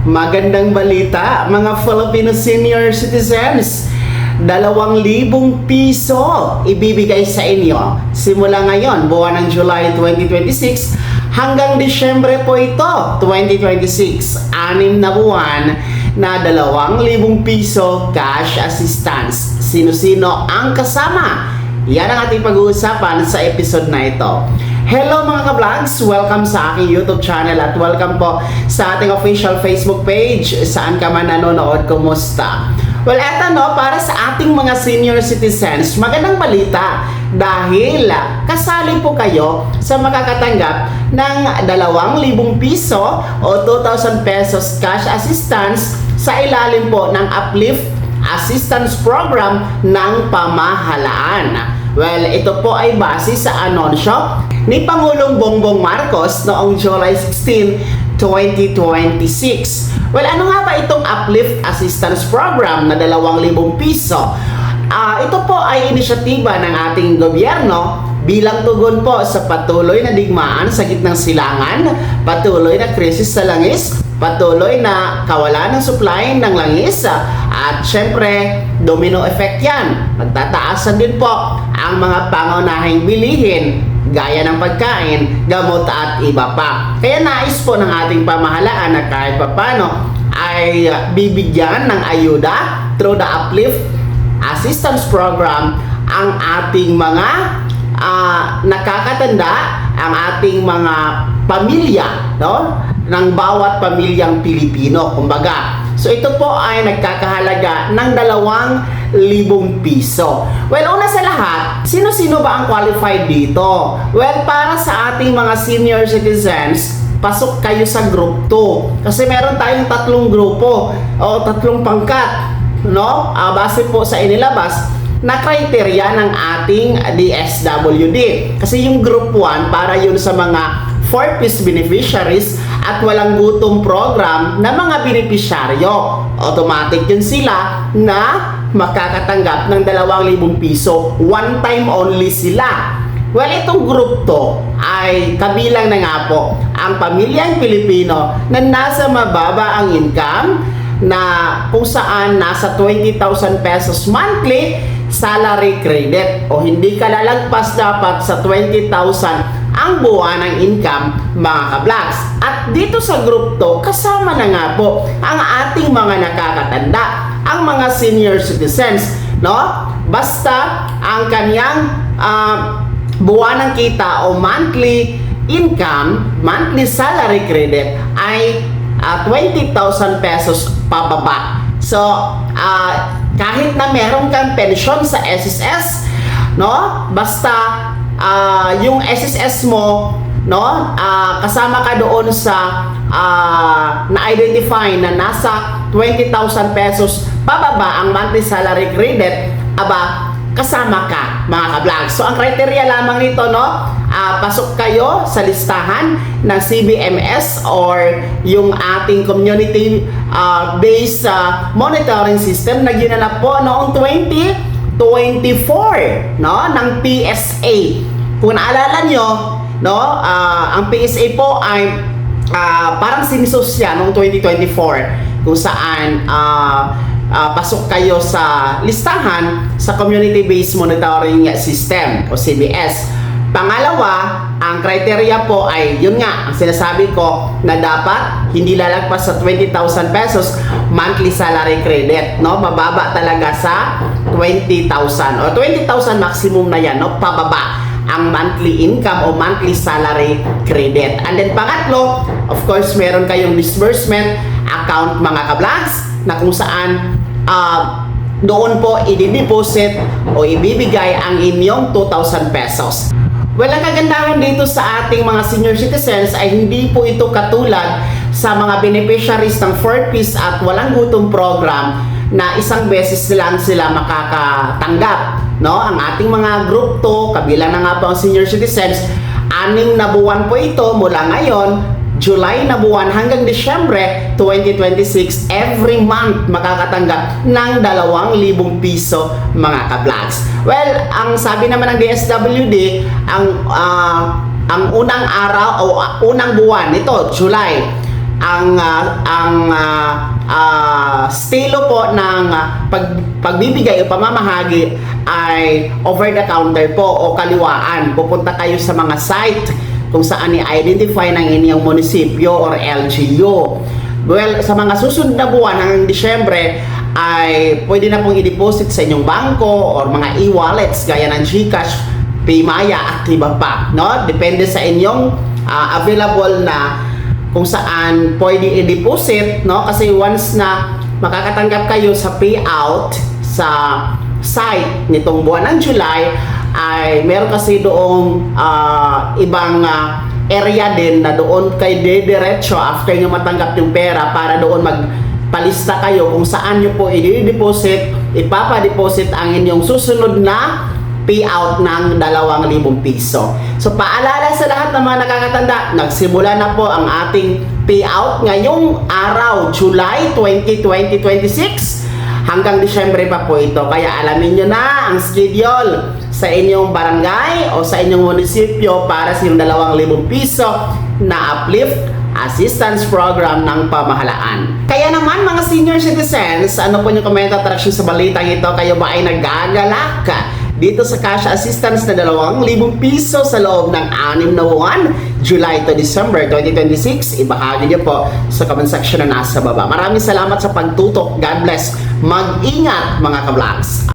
Magandang balita mga Filipino senior citizens. 2,000 piso ibibigay sa inyo simula ngayon, buwan ng July 2026 hanggang Disyembre po ito, 2026. 6 na buwan na 2,000 piso cash assistance. Sino-sino ang kasama? Yan ang ating pag-uusapan sa episode na ito. Hello mga ka-vlogs! Welcome sa aking YouTube channel at welcome po sa ating official Facebook page. Saan ka man nanonood, kumusta? Well, eto no, para sa ating mga senior citizens, magandang balita dahil kasali po kayo sa makakatanggap ng 2,000 piso o 2,000 pesos cash assistance sa ilalim po ng Uplift Assistance Program ng pamahalaan. Well, ito po ay base sa anunsyo ni Pangulong Bongbong Marcos noong July 16, 2026. Well, ano nga ba itong Uplift Assistance Program na 2,000 piso? Ito po ay inisyatiba ng ating gobyerno bilang tugon po sa patuloy na digmaan sa gitnang silangan, patuloy na krisis sa langis, patuloy na kawalan ng supply ng langis, at syempre domino effect yan. Magtataasan din po ang mga pangunahing bilihin gaya ng pagkain, gamot at iba pa. Kaya nais po ng ating pamahalaan na kahit papano ay bibigyan ng ayuda through the Uplift Assistance Program ang ating mga nakakatanda, ang ating mga pamilya, no? Ng bawat pamilyang Pilipino, kumbaga. So ito po ay nagkakahalaga ng 2,000 piso. Well, una sa lahat, sino-sino ba ang qualified dito? Well, para sa ating mga senior citizens, pasok kayo sa group 2. Kasi meron tayong 3 grupo o 3 pangkat, no? Base po sa inilabas na criteria ng ating DSWD. Kasi yung group 1 para yun sa mga 4-piece beneficiaries at walang gutom program na mga beneficiaryo. Automatic yun sila na makakatanggap ng 2,000 piso. One time only sila. Well, itong group to ay kabilang na nga po ang pamilyang Pilipino na nasa mababa ang income, na kung saan nasa 20,000 pesos monthly salary credit o hindi ka lalagpas dapat sa 20,000 ang buwan ng income, mga ka-vlogs. At dito sa group to, kasama na nga po ang ating mga nakakatanda, ang mga senior citizens, no? Basta ang kanyang buwan ng kita o monthly income, monthly salary credit ay 20,000 pesos pababa. So, kahit na meron kang pensyon sa SSS, no? Basta yung SSS mo, no? Kasama ka doon sa na-identify na nasa 20,000 pesos pababa ang monthly salary credit, kasama ka, mga ka-vlogs. So, ang criteria lamang nito, no? Pasok kayo sa listahan ng CBMS or yung ating community-based monitoring system na ginanap po noong 2024, no? Ng PSA. Kung naalala nyo, no? Ang PSA po ay parang sinisos siya noong 2024 kung saan pasok kayo sa listahan sa Community-Based Monitoring System o CBS. Pangalawa, ang criteria po ay yun nga, ang sinasabi ko na dapat hindi lalagpas sa 20,000 pesos monthly salary credit, no? Mababa talaga sa 20,000 o 20,000 maximum na yan, no? Pababa ang monthly income o monthly salary credit. And then pangatlo, of course, meron kayong disbursement account, mga ka-vlogs, na kung saan doon po i-deposit o ibibigay ang inyong 2,000 pesos. Well, ang kagandahan dito sa ating mga senior citizens ay hindi po ito katulad sa mga beneficiaries ng 4-piece at walang gutom program na isang beses lang sila makakatanggap, no? Ang ating mga group 2, kabilang na nga po ang senior citizens, 6 na buwan po ito mula ngayon, July na buwan hanggang Disyembre 2026, every month makakatanggap ng 2,000 piso, mga ka-vlogs. Well, ang sabi naman ng DSWD, ang unang araw o unang buwan nito, July, estilo po ng pagbibigay o pamamahagi ay over the counter po o kaliwaan. Pupunta kayo sa mga site kung saan i-identify ng inyong munisipyo or LGU. Well, sa mga susunod na buwan hanggang Disyembre ay pwede na pong i-deposit sa inyong bangko or mga e-wallets gaya ng GCash, PayMaya at iba pa, no? Depende sa inyong available na kung saan pwede i-deposit, no? Kasi once na makakatanggap kayo sa payout sa site nitong buwan ng July, ay meron kasi doong ibang area din na doon kayo diretso after nyo matanggap yung pera para doon magpalista kayo kung saan nyo po i-deposit, ipapadeposit ang inyong susunod na payout ng 2,000 piso. So paalala sa lahat ng mga nakakatanda, nagsimula na po ang ating payout ngayong araw, July 20, 2026 hanggang Disyembre pa po ito. Kaya alamin nyo na ang schedule sa inyong barangay o sa inyong munisipyo para sa yung 2,000 piso na uplift assistance program ng pamahalaan. Kaya naman mga senior citizens, ano po yung comment at reaction sa balitang ito? Kayo ba ay nagagalak dito sa cash assistance na 2,000 piso sa loob ng 6 na buwan, July to December 2026? Ibahagi niyo po sa comment section na nasa baba. Maraming salamat sa pagtutok. God bless. Mag-ingat mga ka-vlogs.